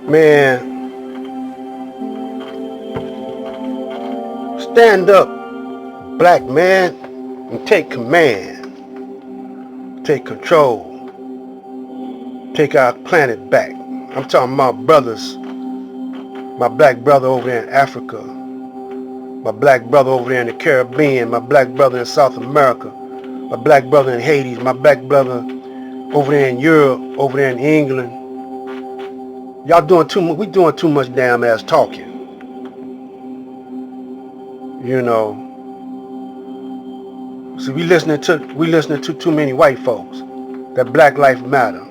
Man, stand up, black man, and take command. Take control. Take our planet back. I'm talking about brothers. My black brother over there in Africa. My black brother over there in the Caribbean. My black brother in South America. My black brother in Haiti. My black brother over there in Europe. Over there in England. Y'all doing too much. We doing too much damn ass talking. You know. See, we listening to too many white folks. That Black Lives Matter.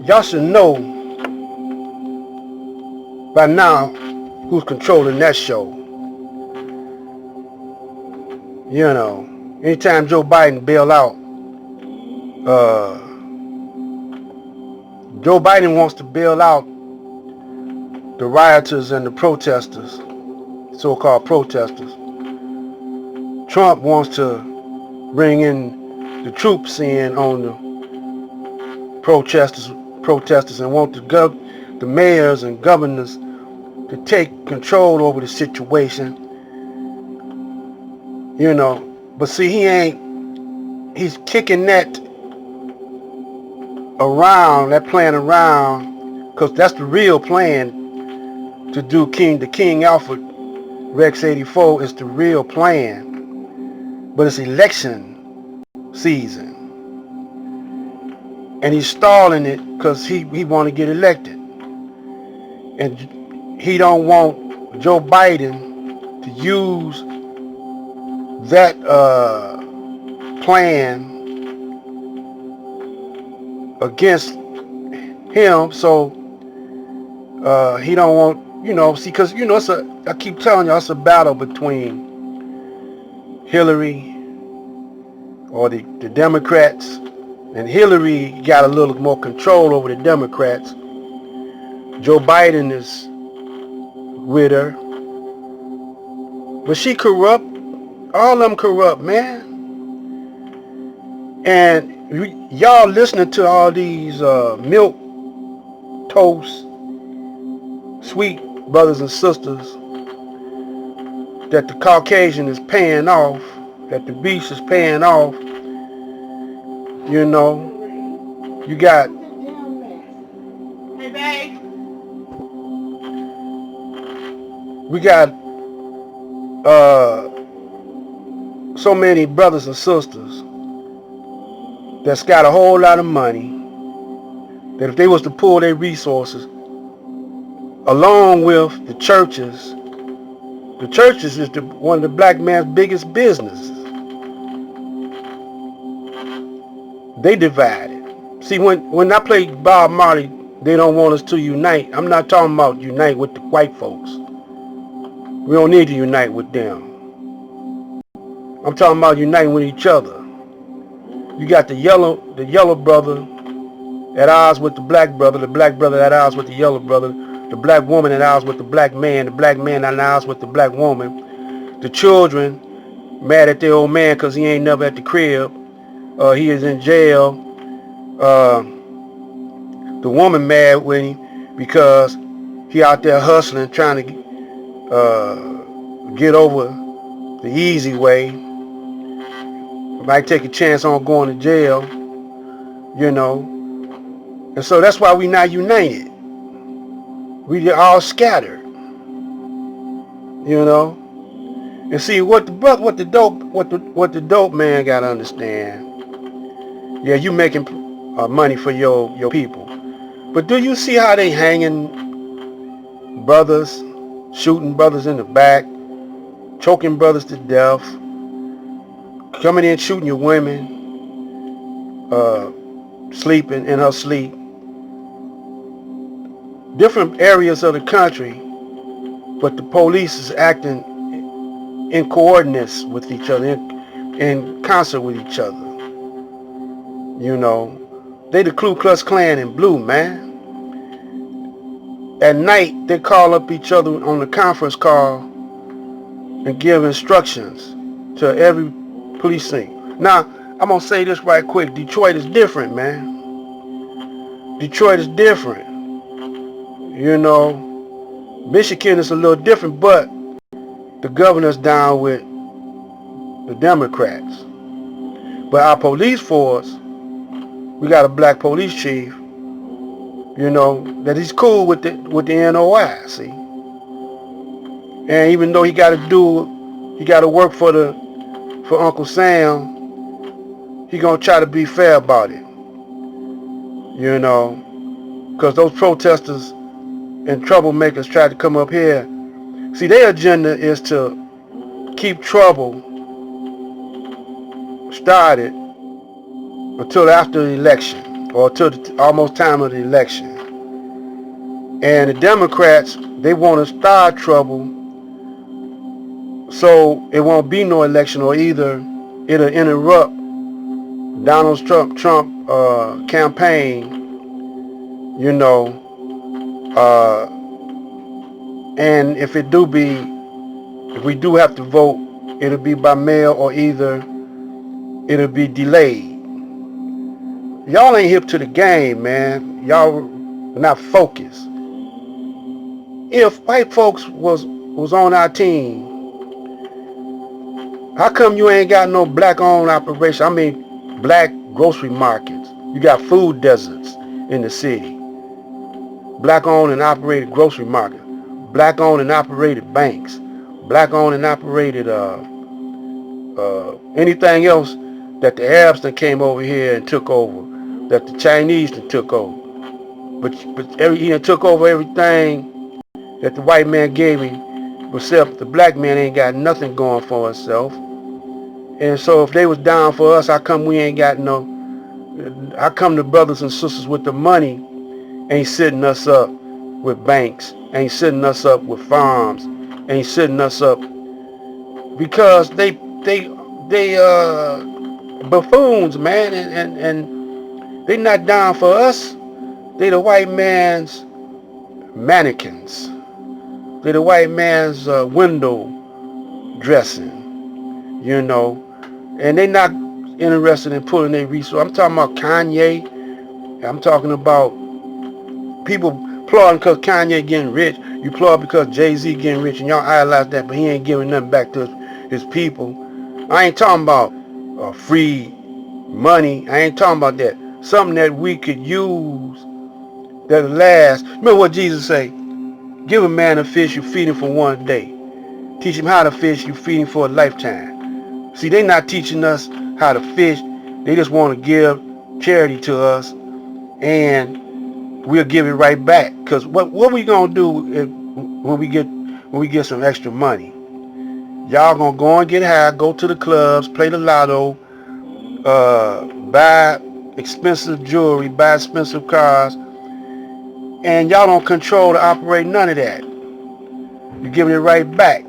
Y'all should know by now who's controlling that show. You know, anytime Joe Biden bail out, Joe Biden wants to bail out the rioters and the protesters, so-called protesters. Trump wants to bring in the troops in on the protesters and want the mayors and governors to take control over the situation. You know, but see, he's kicking that plan around, because that's the real plan to do the King Alfred Rex 84 is the real plan, but it's election season. And he's stalling it because he want to get elected. And he don't want Joe Biden to use that plan against him, so he don't want, see, because I keep telling y'all, it's a battle between Hillary or the Democrats, and Hillary got a little more control over the Democrats. Joe Biden is with her, but she corrupt. All of them corrupt, man. And y'all listening to all these milk toast sweet brothers and sisters that the Caucasian is paying off, that the beast is paying off. You know, you got we got so many brothers and sisters that's got a whole lot of money that if they was to pull their resources along with the churches is one of the black man's biggest businesses. They divided. See, when I play Bob Marley, they don't want us to unite. I'm not talking about unite with the white folks. We don't need to unite with them. I'm talking about uniting with each other. You got the yellow brother at odds with the black brother at odds with the yellow brother, the black woman at odds with the black man at odds with the black woman, the children mad at their old man because he ain't never at the crib, he is in jail, the woman mad with him because he out there hustling, trying to get over the easy way, might take a chance on going to jail, you know. And so that's why we not united. We all scattered, you know. And see what the dope man gotta understand. Yeah, you making money for your people, but do you see how they hanging brothers, shooting brothers in the back, choking brothers to death, coming in shooting your women, sleeping in her sleep. Different areas of the country, but the police is acting in coordinates with each other, in concert with each other. You know, they the Ku Klux Klan in blue, man. At night, they call up each other on the conference call and give instructions to every precinct. Now, I'm gonna say this right quick. Detroit is different, man. Detroit is different. You know, Michigan is a little different, but the governor's down with the Democrats. But our police force, we got a black police chief, you know, that he's cool with the NOI, see. And even though he gotta work for Uncle Sam, he gonna try to be fair about it. You know, because those protesters and troublemakers tried to come up here. See, their agenda is to keep trouble started until after the election, or until almost time of the election. And the Democrats, they want to start trouble so it won't be no election, or either it'll interrupt Donald Trump campaign, you know, and if we do have to vote, it'll be by mail, or either it'll be delayed. Y'all ain't hip to the game, man. Y'all not focused. If white folks was on our team, how come you ain't got no black-owned operation? I mean, black grocery markets. You got food deserts in the city. Black-owned and operated grocery market. Black-owned and operated banks. Black-owned and operated anything else that the Arabs that came over here and took over, that the Chinese that took over. But he done took over everything that the white man gave him, except the black man ain't got nothing going for himself. And so if they was down for us, how come we ain't got no, how come the brothers and sisters with the money ain't sitting us up with banks, ain't sitting us up with farms, ain't sitting us up, because they buffoons, man, and they not down for us. They the white man's mannequins. They the white man's window dressing, you know, and they not interested in pulling their resources. I'm talking about Kanye. I'm talking about people applauding because Kanye getting rich. You applaud because Jay-Z getting rich, and y'all idolize that, but he ain't giving nothing back to his people. I ain't talking about free money. I ain't talking about that. Something that we could use that'll last. Remember what Jesus say? Give a man a fish, you feed him for one day. Teach him how to fish, you feed him for a lifetime. See, they not teaching us how to fish. They just want to give charity to us, and we'll give it right back. Cause what we gonna do when we get some extra money? Y'all gonna go and get high, go to the clubs, play the lotto, buy expensive jewelry, buy expensive cars, and y'all don't control to operate none of that. You're giving it right back.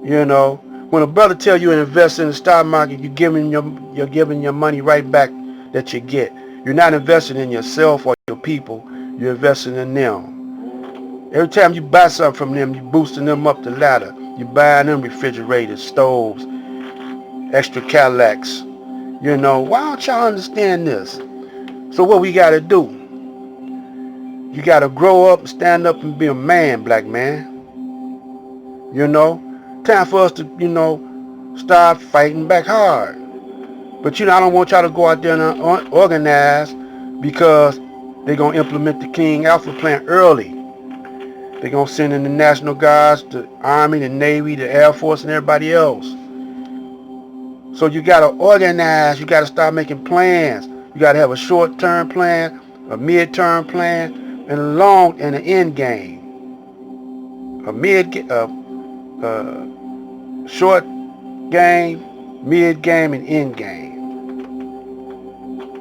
You know, when a brother tell you to invest in the stock market, you're giving your money right back that you get. You're not investing in yourself or your people. You're investing in them. Every time you buy something from them, you're boosting them up the ladder. You're buying them refrigerators, stoves, extra Cadillacs. You know, why don't y'all understand this? So what we got to do? You got to grow up, stand up, and be a man, black man. You know, time for us to, you know, start fighting back hard. But, you know, I don't want y'all to go out there and organize, because they're going to implement the King Alpha plan early. They're going to send in the National Guards, the Army, the Navy, the Air Force, and everybody else. So you got to organize. You got to start making plans. You got to have a short-term plan, a mid-term plan, and a long and an end game. Short game, mid game, and end game.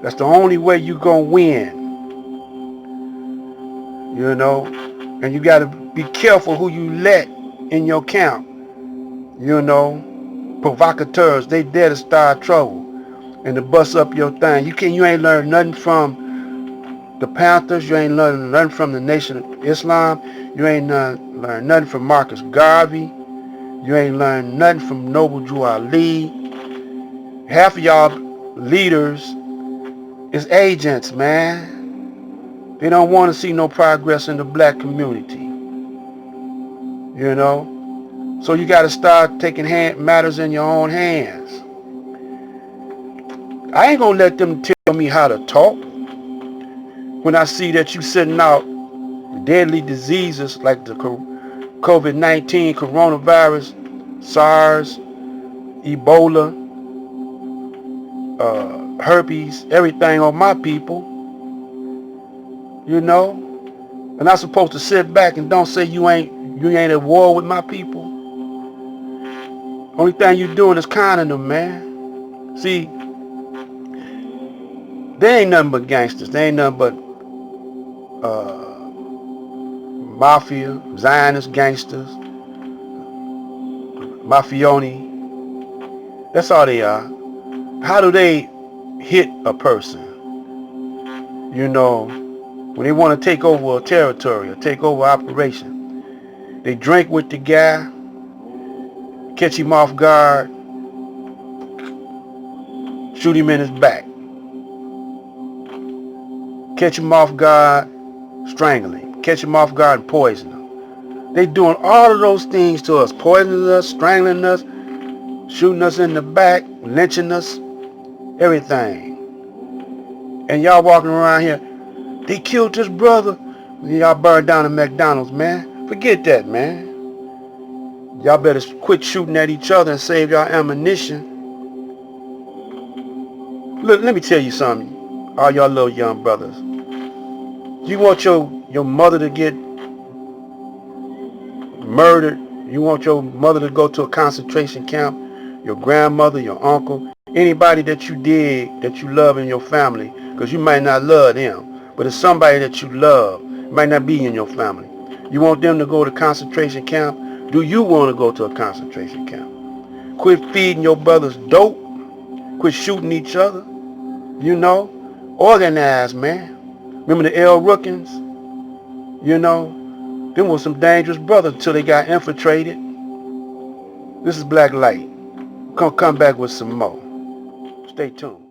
That's the only way you gonna win. You know, and you gotta be careful who you let in your camp. You know, provocateurs, they there to start trouble and to bust up your thing. You ain't learned nothing from the Panthers. You ain't learned nothing from the Nation of Islam. You ain't learned nothing from Marcus Garvey. You ain't learned nothing from Noble Drew Ali. Half of y'all leaders It's agents, man. They don't want to see no progress in the black community. You know? So you got to start taking matters in your own hands. I ain't going to let them tell me how to talk. When I see that you sitting out deadly diseases like the COVID-19, coronavirus, SARS, Ebola, herpes, everything on my people, you know, and I'm supposed to sit back and don't say you ain't at war with my people. Only thing you doing is conning them, man. See, they ain't nothing but gangsters. They ain't nothing but mafia, Zionist gangsters, mafioni. That's all they are. How do they hit a person? You know, when they want to take over a territory or take over an operation, they drink with the guy, catch him off guard, shoot him in his back. Catch him off guard, strangle him. Catch him off guard and poison him. They doing all of those things to us, poisoning us, strangling us, shooting us in the back, lynching us, everything. And y'all walking around here, they killed this brother. Y'all burned down the McDonald's, man. Forget that, man. Y'all better quit shooting at each other and save y'all ammunition. Look, let me tell you something, all y'all little young brothers. You want your mother to get murdered? You want your mother to go to a concentration camp? Your grandmother, your uncle, anybody that you dig, that you love in your family, because you might not love them, but it's somebody that you love, might not be in your family. You want them to go to concentration camp? Do you want to go to a concentration camp? Quit feeding your brothers dope. Quit shooting each other. You know, organize, man. Remember the L. Rookins? You know, them were some dangerous brothers until they got infiltrated. This is Black Light. Come back with some more. Stay tuned.